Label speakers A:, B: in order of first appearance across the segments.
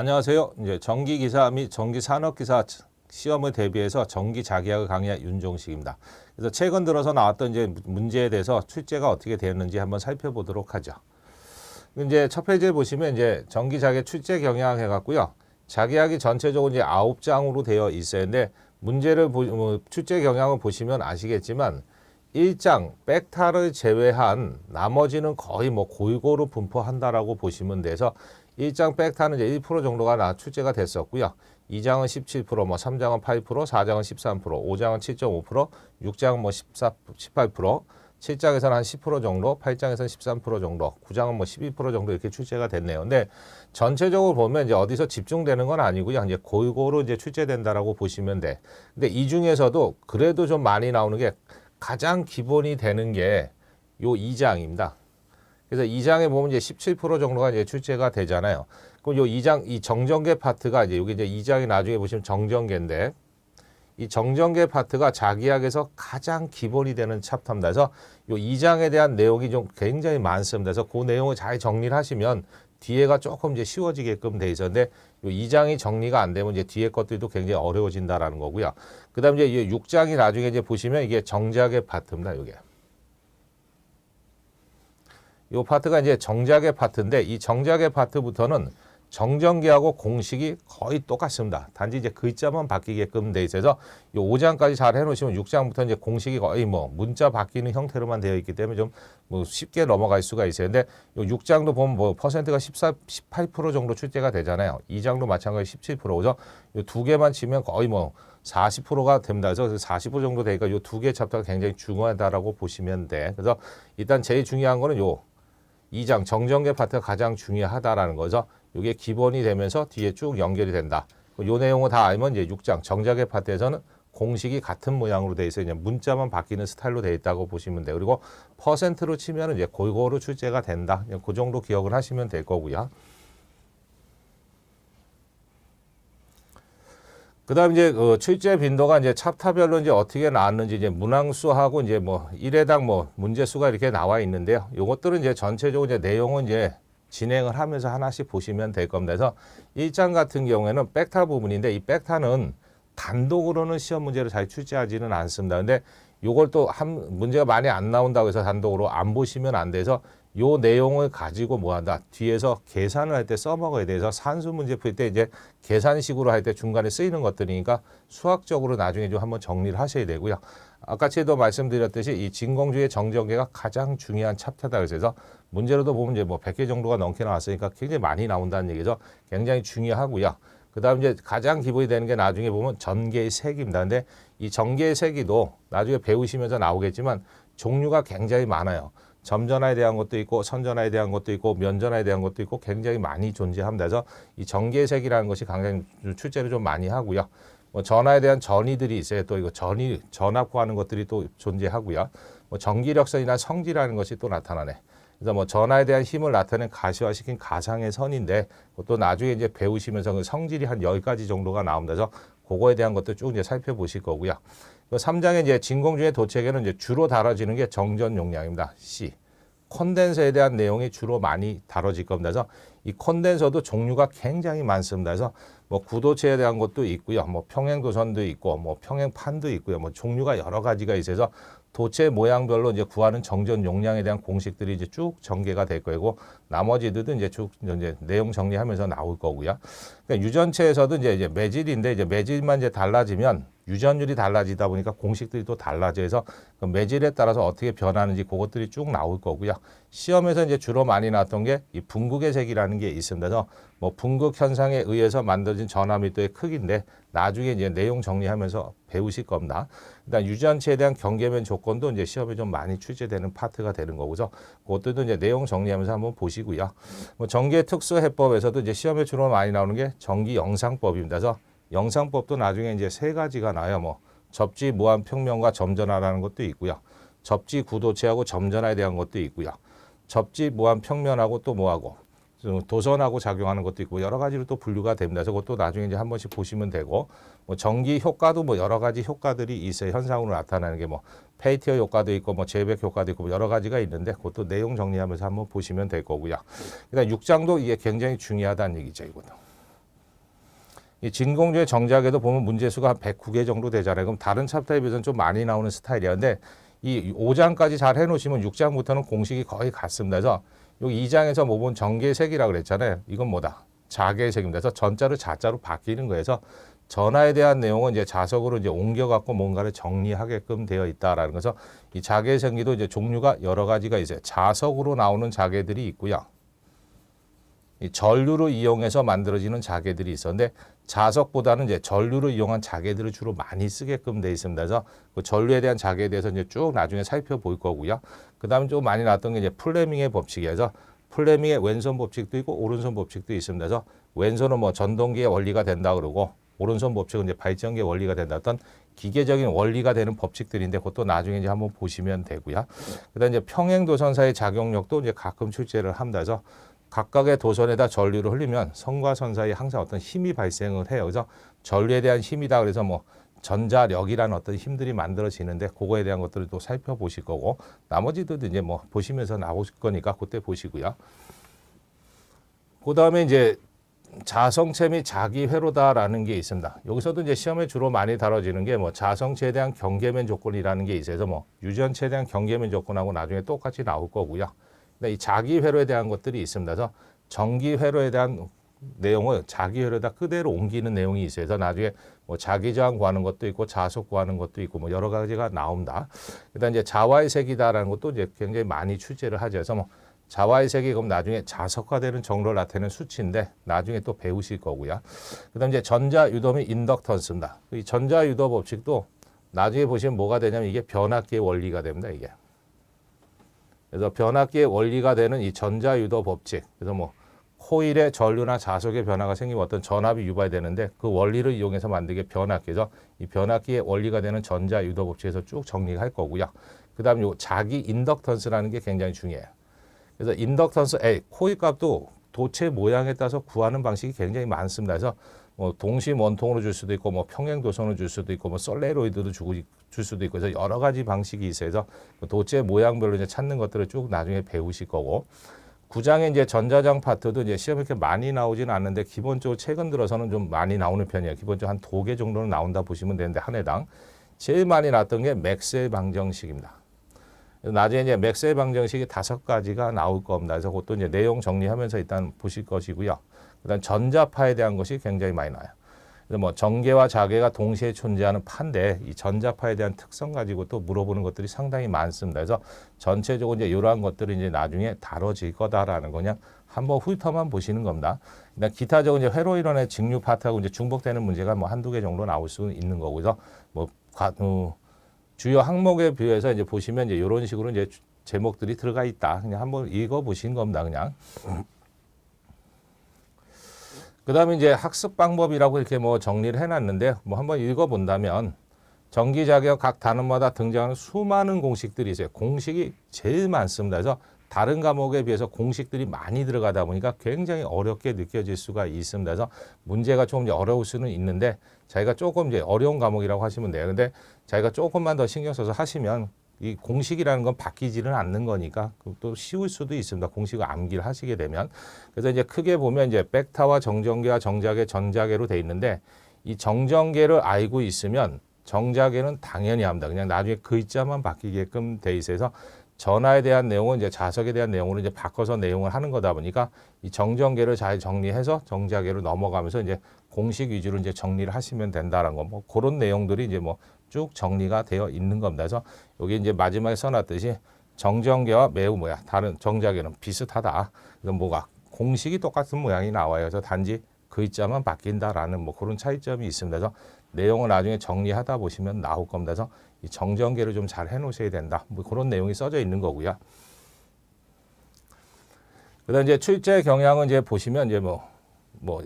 A: 안녕하세요. 이제 전기기사 및 전기산업기사 시험을 대비해서 전기 자기학을 강의한 윤종식입니다. 그래서 최근 들어서 나왔던 이제 문제에 대해서 출제가 어떻게 되었는지 한번 살펴보도록 하죠. 이제 첫 페이지에 보시면 이제 전기 자기학 출제 경향 해갖고요. 자기학이 전체적으로 이제 9장으로 되어 있었는데 문제를 출제 경향을 보시면 아시겠지만 1장 백타를 제외한 나머지는 거의 뭐 골고루 분포한다라고 보시면 돼서 1장 백타는 이제 1% 정도가 출제가 됐었고요. 2장은 17%, 뭐 3장은 8%, 4장은 13%, 5장은 7.5%, 6장은 뭐 18%, 7장에서는 한 10% 정도, 8장에서는 13% 정도, 9장은 뭐 12% 정도 이렇게 출제가 됐네요. 근데 전체적으로 보면 이제 어디서 집중되는 건 아니고요. 이제 골고루 이제 출제된다라고 보시면 돼. 근데 이 중에서도 그래도 좀 많이 나오는 게 가장 기본이 되는 게 요 2장입니다. 그래서 2장에 보면 이제 17% 정도가 이제 출제가 되잖아요. 그럼 요 2장, 이 정전계 파트가 이제 여기 이제 2장이 나중에 보시면 정전계인데 이 정전계 파트가 자기학에서 가장 기본이 되는 챕터입니다. 그래서 요 2장에 대한 내용이 좀 굉장히 많습니다. 그래서 그 내용을 잘 정리를 하시면 뒤에가 조금 이제 쉬워지게끔 돼 있었는데 요 2장이 정리가 안 되면 이제 뒤에 것들도 굉장히 어려워진다라는 거고요. 그다음에 이제 6장이 나중에 이제 보시면 이게 정작의 파트입니다. 요게. 이 파트가 이제 정작의 파트인데 이 정작의 파트부터는 정전기하고 공식이 거의 똑같습니다. 단지 이제 글자만 바뀌게끔 돼 있어서 이 5장까지 잘 해놓으시면 6장부터 이제 공식이 거의 뭐 문자 바뀌는 형태로만 되어 있기 때문에 좀 뭐 쉽게 넘어갈 수가 있어요. 근데 이 6장도 보면 뭐 퍼센트가 18% 정도 출제가 되잖아요. 2장도 마찬가지 17%죠. 이 두 개만 치면 거의 뭐 40%가 됩니다. 그래서 40% 정도 되니까 이 두 개 챕터가 굉장히 중요하다라고 보시면 돼. 그래서 일단 제일 중요한 거는 요 2장 정전계 파트가 가장 중요하다라는 거죠. 이게 기본이 되면서 뒤에 쭉 연결이 된다. 이 내용을 다 알면 이제 6장 정작의 파트에서는 공식이 같은 모양으로 돼 있어요. 그냥 문자만 바뀌는 스타일로 돼 있다고 보시면 돼요. 그리고 퍼센트로 치면 이제 골고루 출제가 된다. 그 정도 기억을 하시면 될 거고요. 그다음 이제 출제 빈도가 이제 챕터별로 이제 어떻게 나왔는지 이제 문항수하고 이제 뭐 1회당 뭐 문제수가 이렇게 나와 있는데요. 요것들은 이제 전체적으로 이제 내용은 이제 진행을 하면서 하나씩 보시면 될 겁니다. 그래서 1장 같은 경우에는 백타 부분인데 이 백타는 단독으로는 시험 문제를 잘 출제하지는 않습니다. 근데 요걸 또 문제가 많이 안 나온다고 해서 단독으로 안 보시면 안 돼서 요 내용을 가지고 뭐 한다. 뒤에서 계산을 할 때 써먹어야 돼서 산수 문제 풀 때 이제 계산식으로 할 때 중간에 쓰이는 것들이니까 수학적으로 나중에 좀 한번 정리를 하셔야 되고요. 아까 제도 말씀드렸듯이 이 진공주의 정전계가 가장 중요한 챕터다. 그래서 문제로도 보면 이제 뭐 100개 정도가 넘게 나왔으니까 굉장히 많이 나온다는 얘기죠. 굉장히 중요하고요. 그 다음 이제 가장 기본이 되는 게 나중에 보면 전개의 세기입니다. 근데 이 전개의 세기도 나중에 배우시면서 나오겠지만 종류가 굉장히 많아요. 점전화에 대한 것도 있고 선전화에 대한 것도 있고 면전화에 대한 것도 있고 굉장히 많이 존재합니다. 그래서 이 전개의 세기라는 것이 굉장히 출제를 좀 많이 하고요. 뭐 전화에 대한 전이들이 있어요. 또 이거 전압구하는 것들이 또 존재하고요. 뭐 전기력선이나 성질이라는 것이 또 나타나네. 그래서 뭐 전하에 대한 힘을 나타낸 가시화시킨 가상의 선인데 그것도 나중에 이제 배우시면서 그 성질이 한 10가지 정도가 나옵니다. 그래서 그거에 대한 것도 쭉 이제 살펴보실 거고요. 3장의 이제 진공주의 도체계는 이제 주로 다뤄지는 게 정전 용량입니다. C. 콘덴서에 대한 내용이 주로 많이 다뤄질 겁니다. 그래서 이 콘덴서도 종류가 굉장히 많습니다. 그래서 뭐 구도체에 대한 것도 있고요. 뭐 평행도선도 있고 뭐 평행판도 있고요. 뭐 종류가 여러 가지가 있어서 도체 모양별로 이제 구하는 정전 용량에 대한 공식들이 이제 쭉 전개가 될 거고 나머지들도 이제 쭉 이제 내용 정리하면서 나올 거고요. 그러니까 유전체에서도 이제 매질인데 이제 매질만 이제 달라지면 유전율이 달라지다 보니까 공식들이 또 달라져서 그 매질에 따라서 어떻게 변하는지 그것들이 쭉 나올 거고요. 시험에서 이제 주로 많이 나왔던 게 이 분극의 색이라는 게 있습니다. 그래서 뭐 분극 현상에 의해서 만들어진 전하 밀도의 크기인데 나중에 이제 내용 정리하면서 배우실 겁니다. 일단 유전체에 대한 경계면 조건도 이제 시험에 좀 많이 출제되는 파트가 되는 거고요. 그것들도 이제 내용 정리하면서 한번 보시고요. 뭐 전기 특수 해법에서도 이제 시험에 주로 많이 나오는 게 전기 영상법입니다. 그래서 영상법도 나중에 이제 3가지가 나요. 뭐 접지 무한 평면과 점전화라는 것도 있고요. 접지 구도체하고 점전화에 대한 것도 있고요. 접지 무한 평면하고 또 뭐하고 도선하고 작용하는 것도 있고 여러 가지로 또 분류가 됩니다. 그래서 그것도 나중에 이제 한 번씩 보시면 되고 뭐 전기 효과도 뭐 여러 가지 효과들이 있어요. 현상으로 나타나는 게 뭐 페이티어 효과도 있고 뭐 제백 효과도 있고 뭐 여러 가지가 있는데 그것도 내용 정리하면서 한번 보시면 될 거고요. 그다음 6장도 이게 굉장히 중요하다는 얘기죠. 이것도. 이 진공주의 정작에도 보면 문제수가 한 109개 정도 되잖아요. 그럼 다른 챕터에 비해서는 좀 많이 나오는 스타일이야. 근데 이 5장까지 잘 해놓으시면 6장부터는 공식이 거의 같습니다. 그래서 여기 2장에서 뭐 본 전개색이라 그랬잖아요. 이건 뭐다? 자개색입니다. 그래서 전자를 자자로 바뀌는 거예요. 그래서 전하에 대한 내용은 이제 자석으로 이제 옮겨갖고 뭔가를 정리하게끔 되어 있다라는 거죠. 이 자개색기도 이제 종류가 여러 가지가 있어요. 자석으로 나오는 자개들이 있고요. 이 전류를 이용해서 만들어지는 자개들이 있었는데 자석보다는 이제 전류를 이용한 자개들을 주로 많이 쓰게끔 돼 있습니다. 그래서 그 전류에 대한 자개에 대해서 이제 쭉 나중에 살펴볼 거고요. 그다음에 좀 많이 나왔던 게 이제 플레밍의 법칙이어서 플레밍의 왼손 법칙도 있고 오른손 법칙도 있습니다. 그래서 왼손은 뭐 전동기의 원리가 된다 그러고 오른손 법칙은 이제 발전기의 원리가 된다. 어떤 기계적인 원리가 되는 법칙들인데 그것도 나중에 이제 한번 보시면 되고요. 그다음에 이제 평행 도선사의 작용력도 이제 가끔 출제를 합니다. 그래서 각각의 도선에다 전류를 흘리면 선과 선 사이에 항상 어떤 힘이 발생을 해요. 그래서 전류에 대한 힘이다. 그래서 뭐 전자력이라는 어떤 힘들이 만들어지는데 그거에 대한 것들을 또 살펴보실 거고 나머지도 이제 뭐 보시면서 나오실 거니까 그때 보시고요. 그 다음에 이제 자성체 및 자기 회로다라는 게 있습니다. 여기서도 이제 시험에 주로 많이 다뤄지는 게 뭐 자성체에 대한 경계면 조건이라는 게 있어서 뭐 유전체에 대한 경계면 조건하고 나중에 똑같이 나올 거고요. 이 자기 회로에 대한 것들이 있습니다. 그래서 전기 회로에 대한 내용을 자기 회로에다 그대로 옮기는 내용이 있어요. 그래서 나중에 뭐 자기 저항 구하는 것도 있고 자속 구하는 것도 있고 뭐 여러 가지가 나옵니다. 그다음 이제 자와의 색이다라는 것도 이제 굉장히 많이 출제를 하죠. 그래서 뭐 자와의 색이 그럼 나중에 자석화되는 정도를 나타내는 수치인데 나중에 또 배우실 거고요. 그다음 이제 전자 유도 및 인덕턴스입니다. 이 전자 유도 법칙도 나중에 보시면 뭐가 되냐면 이게 변압기의 원리가 됩니다. 이게. 그래서 변압기의 원리가 되는 이 전자유도 법칙. 그래서 뭐 코일의 전류나 자석의 변화가 생기면 어떤 전압이 유발되는데 그 원리를 이용해서 만들게 변압기죠. 이 변압기의 원리가 되는 전자유도 법칙에서 쭉 정리할 거고요. 그다음 요 자기 인덕턴스라는 게 굉장히 중요해요. 그래서 인덕턴스 A 코일 값도 도체 모양에 따라서 구하는 방식이 굉장히 많습니다. 그래서 뭐 동시 원통으로 줄 수도 있고 뭐 평행 도선으로 줄 수도 있고 뭐 솔레로이드도 줄 수도 있고 그래서 여러 가지 방식이 있어서 도체 모양별로 이제 찾는 것들을 쭉 나중에 배우실 거고 9장에 이제 전자장 파트도 이제 시험에 이렇게 많이 나오지는 않는데 기본적으로 최근 들어서는 좀 많이 나오는 편이에요. 기본적으로 한 2개 정도는 나온다 보시면 되는데 한 해당 제일 많이 나왔던 게 맥스웰 방정식입니다. 나중에 이제 맥스웰 방정식이 5가지가 나올 겁니다. 그래서 그것도 이제 내용 정리하면서 일단 보실 것이고요. 그다음 전자파에 대한 것이 굉장히 많이 나와요. 그래서 뭐 전개와 자개가 동시에 존재하는 파인데 이 전자파에 대한 특성 가지고 또 물어보는 것들이 상당히 많습니다. 그래서 전체적으로 이제 이러한 것들이 이제 나중에 다뤄질 거다라는 거 그냥 한번 훑어만 보시는 겁니다. 그다음 기타적으로 이제 회로 이론의 직류 파트하고 이제 중복되는 문제가 뭐 한두 개 정도 나올 수 있는 거고 그래서 뭐 주요 항목에 비해서 이제 보시면 이제 이런 식으로 이제 제목들이 들어가 있다. 그냥 한번 읽어 보시는 겁니다. 그냥. 그다음에 이제 학습 방법이라고 이렇게 뭐 정리를 해놨는데 뭐 한번 읽어본다면 전기자격 각 단원마다 등장하는 수많은 공식들이 있어요. 공식이 제일 많습니다. 그래서 다른 과목에 비해서 공식들이 많이 들어가다 보니까 굉장히 어렵게 느껴질 수가 있습니다. 그래서 문제가 조금 이제 어려울 수는 있는데 자기가 조금 이제 어려운 과목이라고 하시면 돼요. 근데 자기가 조금만 더 신경 써서 하시면 이 공식이라는 건 바뀌지는 않는 거니까 또 쉬울 수도 있습니다. 공식을 암기를 하시게 되면. 그래서 이제 크게 보면 이제 벡터와 정전계와 정자계, 전자계로 돼 있는데 이 정전계를 알고 있으면 정자계는 당연히 합니다. 그냥 나중에 글자만 바뀌게끔 돼 있어서 전하에 대한 내용은 이제 자석에 대한 내용으로 이제 바꿔서 내용을 하는 거다 보니까 이 정전계를 잘 정리해서 정자계로 넘어가면서 이제 공식 위주로 이제 정리를 하시면 된다는 거. 뭐 그런 내용들이 이제 뭐 쭉 정리가 되어 있는 겁니다. 그래서 여기 이제 마지막에 써놨듯이 정전계와 매우 다른 정자계는 비슷하다. 그럼 뭐가 공식이 똑같은 모양이 나와요. 그래서 단지 글자만 바뀐다라는 뭐 그런 차이점이 있습니다. 그래서 내용을 나중에 정리하다 보시면 나올 겁니다. 그래서 이 정전계를 좀 잘 해놓으셔야 된다. 뭐 그런 내용이 써져 있는 거고요. 그다음 이제 출제 경향은 이제 보시면 이제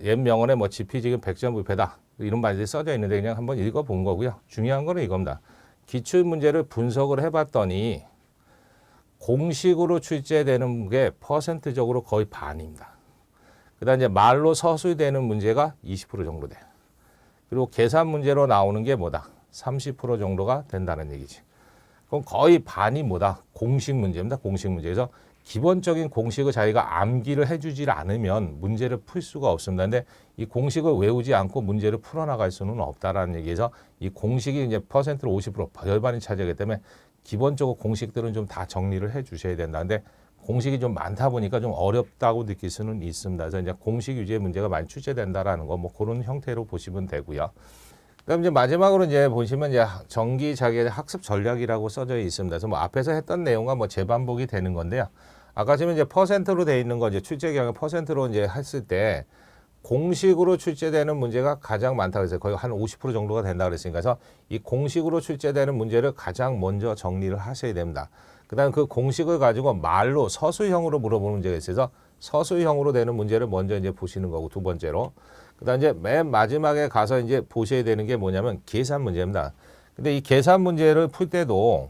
A: 옛 명언에 뭐 지피지금 백전불패다 이런 말들이 써져 있는데 그냥 한번 읽어본 거고요. 중요한 거는 이겁니다. 기출 문제를 분석을 해봤더니 공식으로 출제되는 게 퍼센트적으로 거의 반입니다. 그다음 이제 말로 서술되는 문제가 20% 정도 돼요. 그리고 계산 문제로 나오는 게 30% 정도가 된다는 얘기지. 그럼 거의 반이 공식 문제입니다. 공식 문제에서 기본적인 공식을 자기가 암기를 해주질 않으면 문제를 풀 수가 없습니다. 근데 이 공식을 외우지 않고 문제를 풀어나갈 수는 없다라는 얘기에서 이 공식이 이제 퍼센트로 50% 절반이 차지하기 때문에 기본적으로 공식들은 좀 다 정리를 해 주셔야 된다. 근데 공식이 좀 많다 보니까 좀 어렵다고 느낄 수는 있습니다. 그래서 이제 공식 유지의 문제가 많이 출제된다라는 거 뭐 그런 형태로 보시면 되고요. 그다음 이제 마지막으로 이제 보시면 이제 정기 자기의 학습 전략이라고 써져 있습니다. 그래서 뭐 앞에서 했던 내용과 뭐 재반복이 되는 건데요. 아까 지금 이제 퍼센트로 돼 있는 거 이제 출제 경향 퍼센트로 이제 했을 때 공식으로 출제되는 문제가 가장 많다 그랬어요. 거의 한 50% 정도가 된다 그랬으니까 그래서 이 공식으로 출제되는 문제를 가장 먼저 정리를 하셔야 됩니다. 그다음 그 공식을 가지고 말로 서술형으로 물어보는 문제가 있어서 서술형으로 되는 문제를 먼저 이제 보시는 거고 두 번째로 그다음 이제 맨 마지막에 가서 이제 보셔야 되는 게 뭐냐면 계산 문제입니다. 근데 이 계산 문제를 풀 때도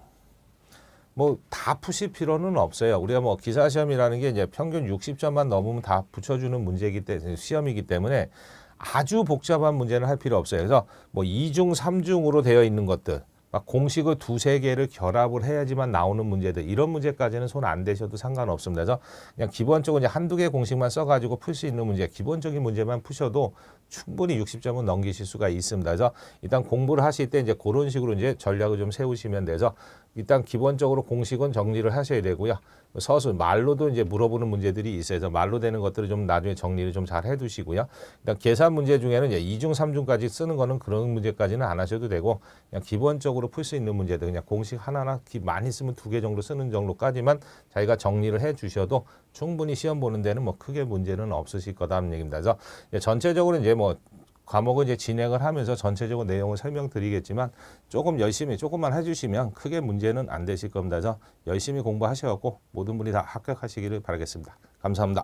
A: 뭐 다 푸실 필요는 없어요. 우리가 뭐 기사 시험이라는 게 이제 평균 60점만 넘으면 다 붙여주는 문제이기 때문에 시험이기 때문에 아주 복잡한 문제는 할 필요 없어요. 그래서 뭐 2중, 3중으로 되어 있는 것들 막 공식을 두세 개를 결합을 해야지만 나오는 문제들 이런 문제까지는 손 안 대셔도 상관없습니다. 그래서 그냥 기본적으로 이제 한두 개 공식만 써가지고 풀 수 있는 문제 기본적인 문제만 푸셔도 충분히 60점은 넘기실 수가 있습니다. 그래서 일단 공부를 하실 때 이제 그런 식으로 이제 전략을 좀 세우시면 돼서 일단 기본적으로 공식은 정리를 하셔야 되고요. 서술 말로도 이제 물어보는 문제들이 있어서 말로 되는 것들을 좀 나중에 정리를 좀 잘 해두시고요. 일단 계산 문제 중에는 이제 2중, 3중까지 쓰는 거는 그런 문제까지는 안 하셔도 되고 그냥 기본적으로 풀 수 있는 문제들 그냥 공식 하나나 많이 쓰면 2개 정도 쓰는 정도까지만 자기가 정리를 해주셔도 충분히 시험 보는 데는 뭐 크게 문제는 없으실 거다는 얘기입니다. 그래서 전체적으로 이제 뭐 과목을 이제 진행을 하면서 전체적으로 내용을 설명드리겠지만 조금 열심히 조금만 해주시면 크게 문제는 안 되실 겁니다. 그래서 열심히 공부하셔갖고 모든 분이 다 합격하시기를 바라겠습니다. 감사합니다.